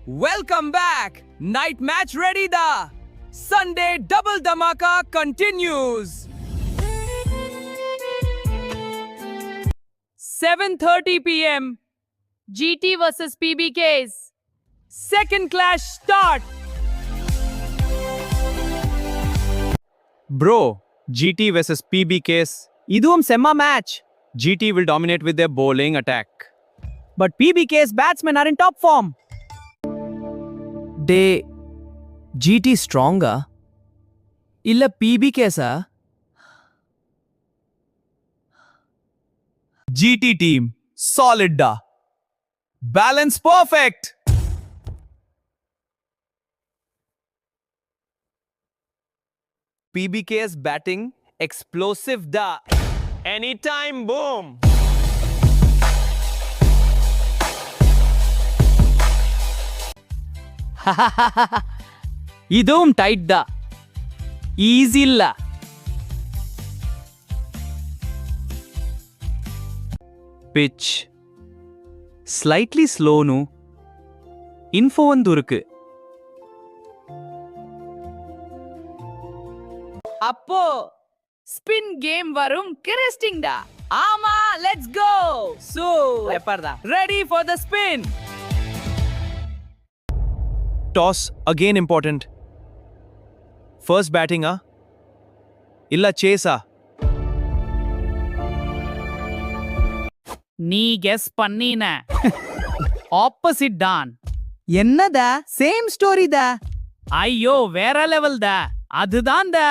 Welcome back. Night match ready da. Sunday double dhamaka continues. 7:30 p.m. GT versus PBKs. Second clash start. Bro, GT versus PBKs. Idum semma match. GT will dominate with their bowling attack. But PBK's batsmen are in top form. They GT stronger? Illa PBKs ah? GT team solid da. Balance perfect. PBK's batting explosive da. Anytime boom. Idum tight da. Easy la. Pitch slightly slow nu. Info ಒಂದು இருக்கு. அப்போ spin game வரும் கிறிஸ்டிங் டா. Ama, let's go. So, எப்பறதா? ready for the spin. Toss again important. First batting ah? Illa chase ah? நீ guess பண்ணின. Opposite தான். என்னடா same story da. ஐயோ வேற லெவல் டா. அதுதான் டா.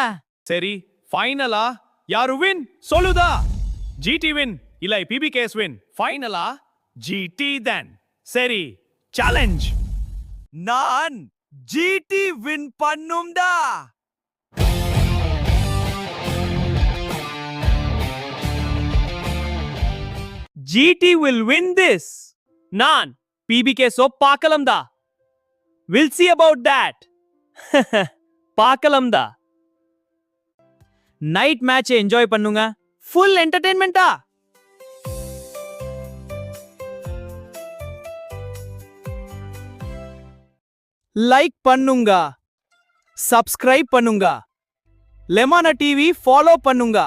சரி ஃபைனலா யாரு வின் சொல்லுதா? GT win இல்ல PBKs win. ஃபைனலா GT then. சரி சேலஞ்ச். நான் GT win பண்ணும்டா. GT will win this. நான் PBKs பார்க்கலாம்டா. We'll see about that. பார்க்கலாம்டா. நைட் மேட்ச் என்ஜாய் பண்ணுங்க. ஃபுல் என்டர்டெயின்மெண்டா. லைக் பண்ணுங்க. சப்ஸ்கிரைப் பண்ணுங்க. லெமனா டிவி ஃபாலோ பண்ணுங்க.